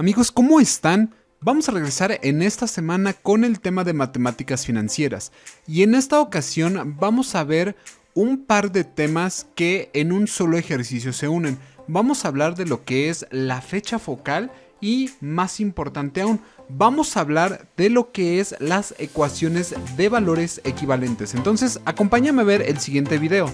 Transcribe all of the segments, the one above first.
Amigos, ¿cómo están? Vamos a regresar en esta semana con el tema de matemáticas financieras y en esta ocasión vamos a ver un par de temas que en un solo ejercicio se unen. Vamos a hablar de lo que es la fecha focal y, más importante aún, vamos a hablar de lo que es las ecuaciones de valores equivalentes. Entonces, acompáñame a ver el siguiente video.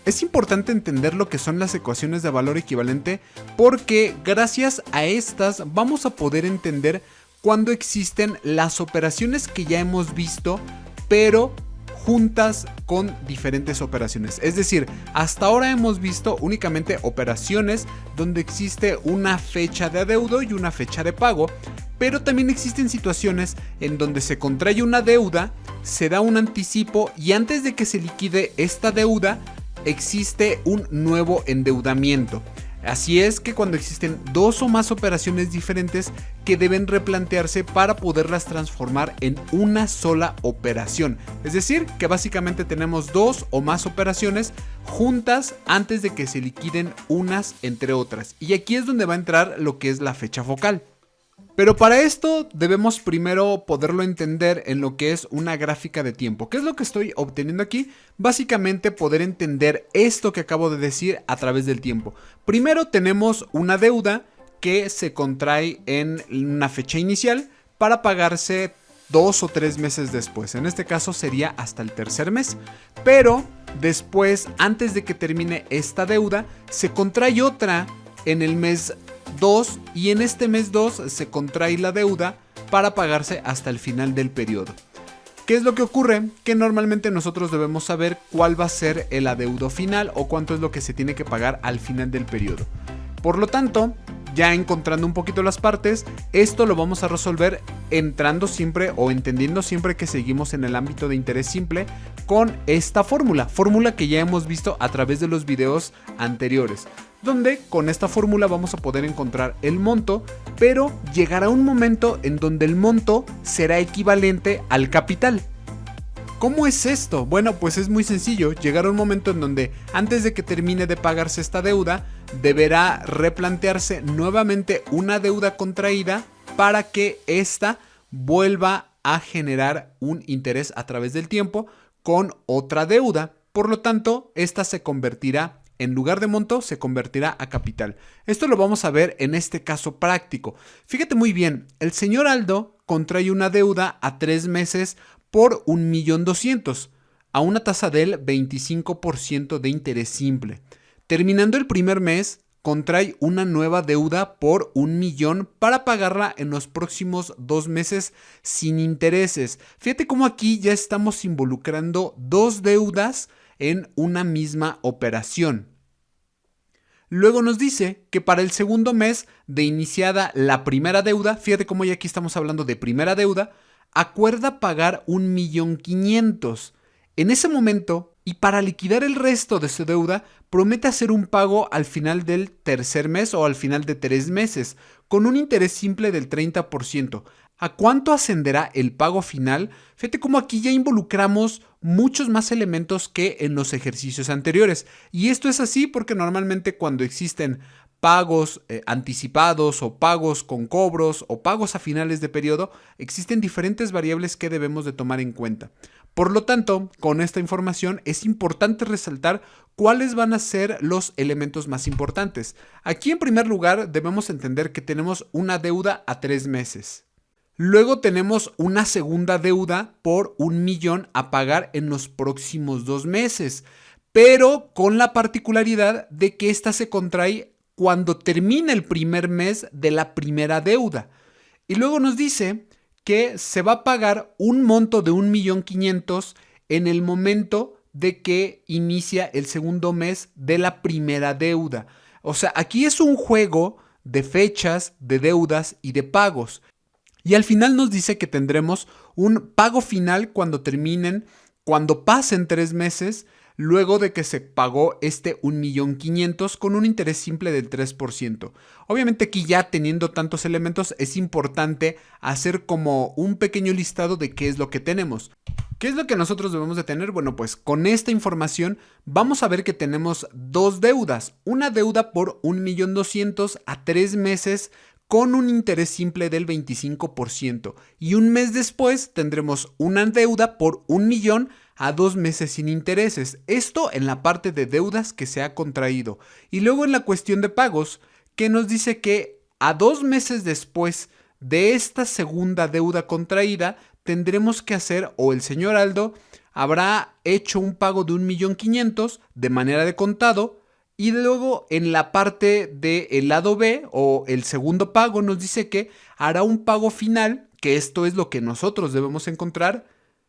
Es importante entender lo que son las ecuaciones de valor equivalente porque gracias a estas vamos a poder entender cuando existen las operaciones que ya hemos visto, pero juntas con diferentes operaciones. Es decir, hasta ahora hemos visto únicamente operaciones donde existe una fecha de adeudo y una fecha de pago, pero también existen situaciones en donde se contrae una deuda, se da un anticipo y antes de que se liquide esta deuda, existe un nuevo endeudamiento. Así es que cuando existen dos o más operaciones diferentes que deben replantearse para poderlas transformar en una sola operación. Es decir, que básicamente tenemos dos o más operaciones juntas antes de que se liquiden unas entre otras. Y aquí es donde va a entrar lo que es la fecha focal. Pero para esto debemos primero poderlo entender en lo que es una gráfica de tiempo. ¿Qué es lo que estoy obteniendo aquí? Básicamente poder entender esto que acabo de decir a través del tiempo. Primero tenemos una deuda que se contrae en una fecha inicial para pagarse 2 o 3 meses después. En este caso sería hasta el tercer mes. Pero después, antes de que termine esta deuda, se contrae otra en el mes 2 y en este mes 2 se contrae la deuda para pagarse hasta el final del periodo. ¿Qué es lo que ocurre? Que normalmente nosotros debemos saber cuál va a ser el adeudo final o cuánto es lo que se tiene que pagar al final del periodo. Por lo tanto, ya encontrando un poquito las partes, esto lo vamos a resolver entrando siempre o entendiendo siempre que seguimos en el ámbito de interés simple con esta fórmula que ya hemos visto a través de los videos anteriores, donde con esta fórmula vamos a poder encontrar el monto, pero llegará un momento en donde el monto será equivalente al capital. ¿Cómo es esto? Bueno, pues es muy sencillo. Llegará un momento en donde antes de que termine de pagarse esta deuda, deberá replantearse nuevamente una deuda contraída para que ésta vuelva a generar un interés a través del tiempo con otra deuda. Por lo tanto, esta se convertirá, en lugar de monto, se convertirá a capital. Esto lo vamos a ver en este caso práctico. Fíjate muy bien, el señor Aldo contrae una deuda a 3 meses por 1.200.000 a una tasa del 25% de interés simple. Terminando el primer mes, contrae una nueva deuda por 1.000.000 para pagarla en los próximos 2 meses sin intereses. Fíjate cómo aquí ya estamos involucrando dos deudas en una misma operación. Luego nos dice que para el segundo mes de iniciada la primera deuda, fíjate cómo ya aquí estamos hablando de primera deuda, acuerda pagar 1.500.000. En ese momento, y para liquidar el resto de su deuda, promete hacer un pago al final del tercer mes o al final de 3 meses, con un interés simple del 30%. ¿A cuánto ascenderá el pago final? Fíjate cómo aquí ya involucramos muchos más elementos que en los ejercicios anteriores. Y esto es así porque normalmente cuando existen pagos anticipados o pagos con cobros o pagos a finales de periodo, existen diferentes variables que debemos de tomar en cuenta. Por lo tanto, con esta información es importante resaltar cuáles van a ser los elementos más importantes. Aquí en primer lugar debemos entender que tenemos una deuda a 3 meses. Luego tenemos una segunda deuda por 1.000.000 a pagar en los próximos 2 meses, pero con la particularidad de que esta se contrae cuando termina el primer mes de la primera deuda. Y luego nos dice que se va a pagar un monto de 1.500.000 en el momento de que inicia el segundo mes de la primera deuda. O sea, aquí es un juego de fechas, de deudas y de pagos. Y al final nos dice que tendremos un pago final cuando pasen 3 meses, luego de que se pagó este 1.500.000 con un interés simple del 3%. Obviamente aquí ya teniendo tantos elementos es importante hacer como un pequeño listado de qué es lo que tenemos. ¿Qué es lo que nosotros debemos de tener? Bueno, pues con esta información vamos a ver que tenemos dos deudas. Una deuda por 1.200.000 a 3 meses con un interés simple del 25%. Y un mes después tendremos una deuda por 1.000.000 a 2 meses sin intereses. Esto en la parte de deudas que se ha contraído. Y luego en la cuestión de pagos, que nos dice que a 2 meses después de esta segunda deuda contraída, tendremos que hacer, o el señor Aldo habrá hecho un pago de 1.500.000 de manera de contado, y luego en la parte del lado B o el segundo pago nos dice que hará un pago final, que esto es lo que nosotros debemos encontrar,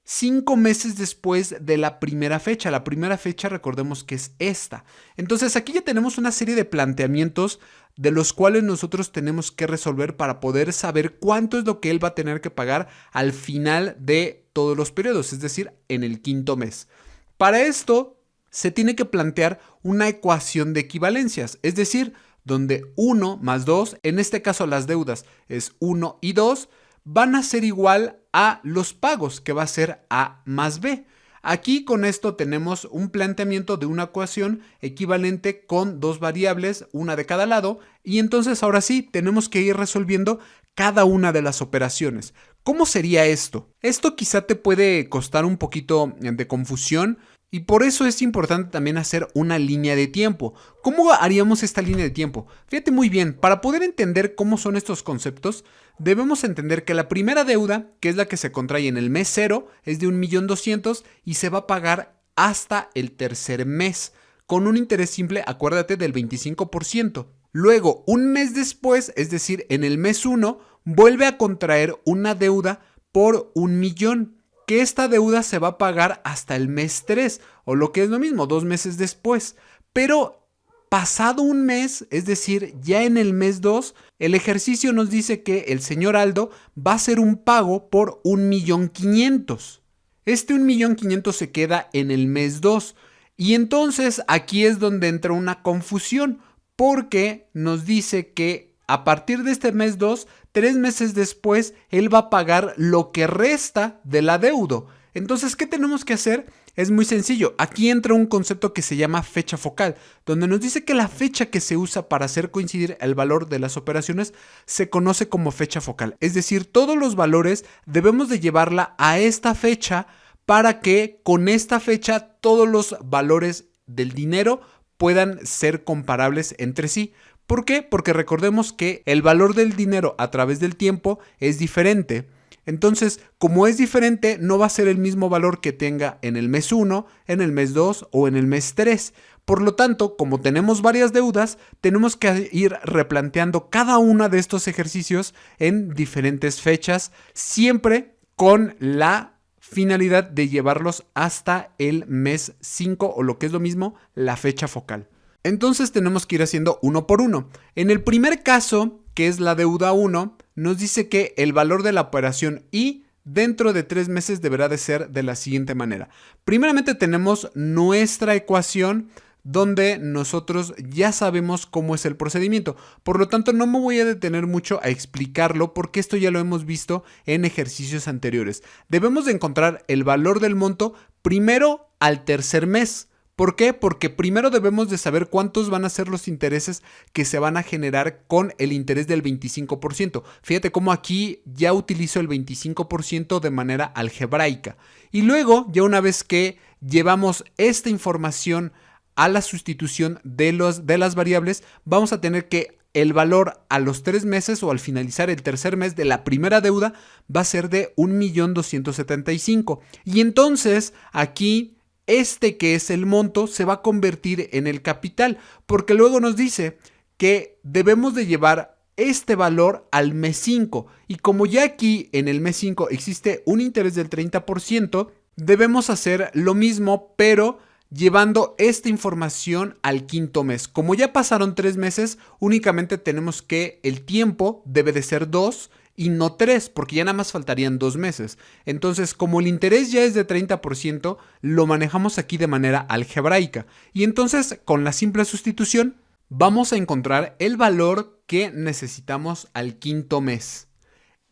5 meses después de la primera fecha. La primera fecha recordemos que es esta. Entonces aquí ya tenemos una serie de planteamientos de los cuales nosotros tenemos que resolver para poder saber cuánto es lo que él va a tener que pagar al final de todos los periodos, es decir, en el quinto mes. Para esto se tiene que plantear una ecuación de equivalencias, es decir, donde 1 más 2, en este caso las deudas es 1 y 2, van a ser igual a los pagos, que va a ser A más B. Aquí con esto tenemos un planteamiento de una ecuación equivalente con dos variables, una de cada lado, y entonces ahora sí tenemos que ir resolviendo cada una de las operaciones. ¿Cómo sería esto? Esto quizá te puede costar un poquito de confusión, y por eso es importante también hacer una línea de tiempo. ¿Cómo haríamos esta línea de tiempo? Fíjate muy bien, para poder entender cómo son estos conceptos, debemos entender que la primera deuda, que es la que se contrae en el mes 0, es de 1.200.000 y se va a pagar hasta el tercer mes, con un interés simple, acuérdate, del 25%. Luego, un mes después, es decir, en el mes 1, vuelve a contraer una deuda por 1.000.000. Que esta deuda se va a pagar hasta el mes 3, o lo que es lo mismo, 2 meses después. Pero pasado un mes, es decir, ya en el mes 2, el ejercicio nos dice que el señor Aldo va a hacer un pago por 1.500.000. Este 1.500.000 se queda en el mes 2. Y entonces aquí es donde entra una confusión, porque nos dice que a partir de este mes 2, 3 meses después, él va a pagar lo que resta del adeudo. Entonces, ¿qué tenemos que hacer? Es muy sencillo. Aquí entra un concepto que se llama fecha focal, donde nos dice que la fecha que se usa para hacer coincidir el valor de las operaciones se conoce como fecha focal. Es decir, todos los valores debemos de llevarla a esta fecha para que con esta fecha todos los valores del dinero puedan ser comparables entre sí. ¿Por qué? Porque recordemos que el valor del dinero a través del tiempo es diferente. Entonces, como es diferente, no va a ser el mismo valor que tenga en el mes 1, en el mes 2 o en el mes 3. Por lo tanto, como tenemos varias deudas, tenemos que ir replanteando cada uno de estos ejercicios en diferentes fechas, siempre con la finalidad de llevarlos hasta el mes 5 o lo que es lo mismo, la fecha focal. Entonces tenemos que ir haciendo uno por uno. En el primer caso, que es la deuda 1, nos dice que el valor de la operación I dentro de 3 meses deberá de ser de la siguiente manera. Primeramente tenemos nuestra ecuación donde nosotros ya sabemos cómo es el procedimiento. Por lo tanto, no me voy a detener mucho a explicarlo porque esto ya lo hemos visto en ejercicios anteriores. Debemos de encontrar el valor del monto primero al tercer mes. ¿Por qué? Porque primero debemos de saber cuántos van a ser los intereses que se van a generar con el interés del 25%. Fíjate cómo aquí ya utilizo el 25% de manera algebraica. Y luego, ya una vez que llevamos esta información a la sustitución de las variables, vamos a tener que el valor a los 3 meses o al finalizar el tercer mes de la primera deuda va a ser de 1.275.000. Y entonces aquí este que es el monto se va a convertir en el capital, porque luego nos dice que debemos de llevar este valor al mes 5 y como ya aquí en el mes 5 existe un interés del 30%, debemos hacer lo mismo pero llevando esta información al quinto mes. Como ya pasaron 3 meses, únicamente tenemos que el tiempo debe de ser 2 y no 3, porque ya nada más faltarían 2 meses. Entonces, como el interés ya es de 30%, lo manejamos aquí de manera algebraica. Y entonces, con la simple sustitución, vamos a encontrar el valor que necesitamos al quinto mes.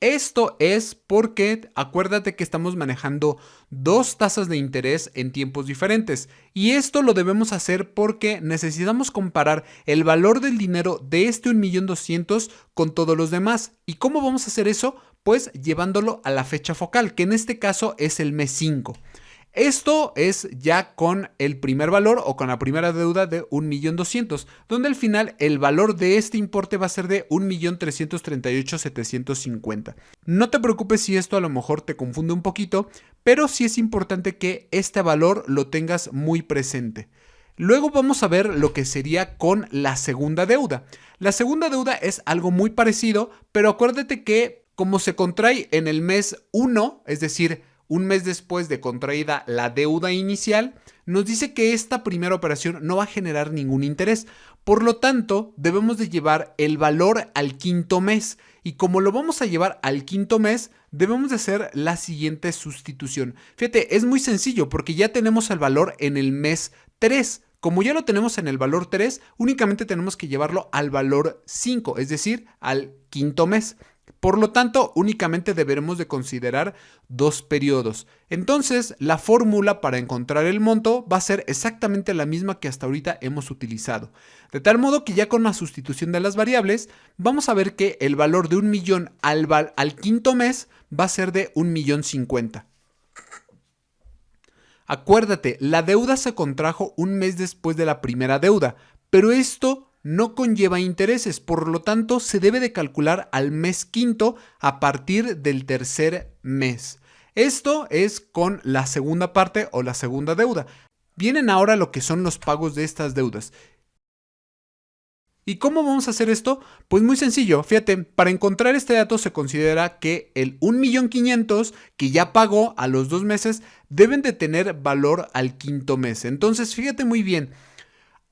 Esto es porque acuérdate que estamos manejando dos tasas de interés en tiempos diferentes y esto lo debemos hacer porque necesitamos comparar el valor del dinero de este 1.200.000 con todos los demás. ¿Y cómo vamos a hacer eso? Pues llevándolo a la fecha focal, que en este caso es el mes 5. Esto es ya con el primer valor o con la primera deuda de 1.200.000, donde al final el valor de este importe va a ser de 1.338.750. No te preocupes si esto a lo mejor te confunde un poquito, pero sí es importante que este valor lo tengas muy presente. Luego vamos a ver lo que sería con la segunda deuda. La segunda deuda es algo muy parecido, pero acuérdate que como se contrae en el mes 1, es decir, un mes después de contraída la deuda inicial, nos dice que esta primera operación no va a generar ningún interés. Por lo tanto, debemos de llevar el valor al quinto mes. Y como lo vamos a llevar al quinto mes, debemos de hacer la siguiente sustitución. Fíjate, es muy sencillo porque ya tenemos el valor en el mes 3. Como ya lo tenemos en el valor 3, únicamente tenemos que llevarlo al valor 5, es decir, al quinto mes. Por lo tanto, únicamente deberemos de considerar 2 periodos. Entonces, la fórmula para encontrar el monto va a ser exactamente la misma que hasta ahorita hemos utilizado. De tal modo que ya con la sustitución de las variables, vamos a ver que el valor de 1.000.000 al quinto mes va a ser de 1.050.000. Acuérdate, la deuda se contrajo un mes después de la primera deuda, pero esto no conlleva intereses, por lo tanto se debe de calcular al mes quinto a partir del tercer mes. Esto es con la segunda parte o la segunda deuda. Vienen ahora lo que son los pagos de estas deudas. ¿Y cómo vamos a hacer esto? Pues muy sencillo, fíjate, para encontrar este dato se considera que el 1.500.000 que ya pagó a los 2 meses deben de tener valor al quinto mes. Entonces, fíjate muy bien,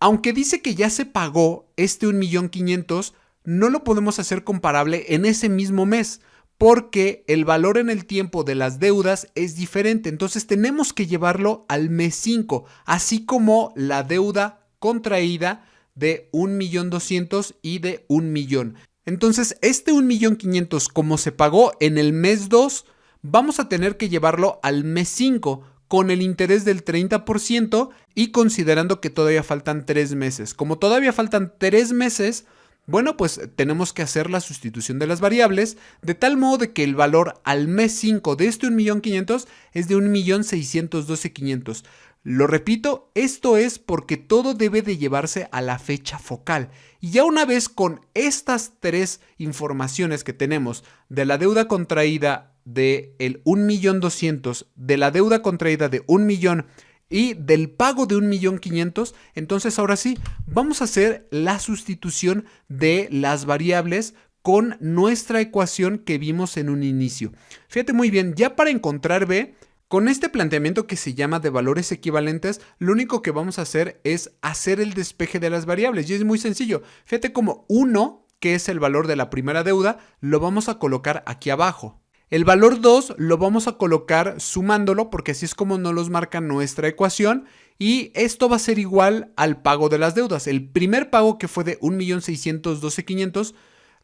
aunque dice que ya se pagó este 1.500.000, no lo podemos hacer comparable en ese mismo mes, porque el valor en el tiempo de las deudas es diferente. Entonces tenemos que llevarlo al mes 5, así como la deuda contraída de 1.200.000 y de 1.000.000. Entonces este 1.500.000 como se pagó en el mes 2, vamos a tener que llevarlo al mes 5 con el interés del 30% y considerando que todavía faltan 3 meses. Como todavía faltan 3 meses, bueno, pues tenemos que hacer la sustitución de las variables de tal modo de que el valor al mes 5 de este 1.500.000 es de 1.612.500. Lo repito, esto es porque todo debe de llevarse a la fecha focal. Y ya una vez con estas 3 informaciones que tenemos de la deuda contraída de el 1.200.000, de la deuda contraída de 1.000.000 y del pago de 1.500.000, entonces ahora sí, vamos a hacer la sustitución de las variables con nuestra ecuación que vimos en un inicio. Fíjate muy bien, ya para encontrar B, con este planteamiento que se llama de valores equivalentes, lo único que vamos a hacer es hacer el despeje de las variables y es muy sencillo. Fíjate como 1, que es el valor de la primera deuda, lo vamos a colocar aquí abajo. El valor 2 lo vamos a colocar sumándolo porque así es como nos los marca nuestra ecuación y esto va a ser igual al pago de las deudas. El primer pago que fue de 1.612.500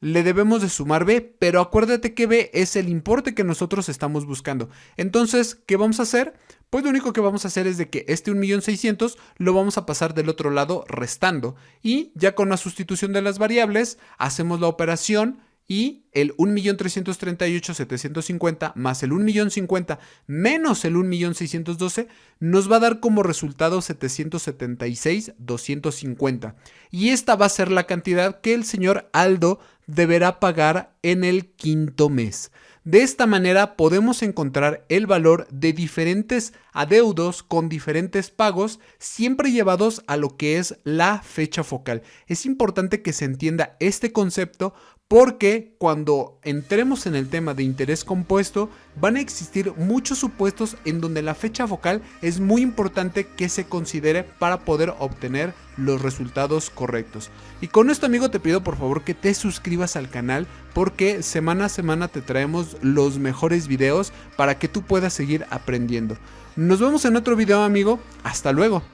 le debemos de sumar B, pero acuérdate que B es el importe que nosotros estamos buscando. Entonces, ¿qué vamos a hacer? Pues lo único que vamos a hacer es de que este 1.600.000 lo vamos a pasar del otro lado restando. Y ya con la sustitución de las variables, hacemos la operación y el 1.338.750 más el 1.050.000 menos el 1.612.000 nos va a dar como resultado 776.250. Y esta va a ser la cantidad que el señor Aldo deberá pagar en el quinto mes. De esta manera podemos encontrar el valor de diferentes adeudos con diferentes pagos, siempre llevados a lo que es la fecha focal. Es importante que se entienda este concepto porque cuando entremos en el tema de interés compuesto van a existir muchos supuestos en donde la fecha focal es muy importante que se considere para poder obtener los resultados correctos. Y con esto, amigo, te pido por favor que te suscribas al canal, porque semana a semana te traemos los mejores videos para que tú puedas seguir aprendiendo. Nos vemos en otro video, amigo. Hasta luego.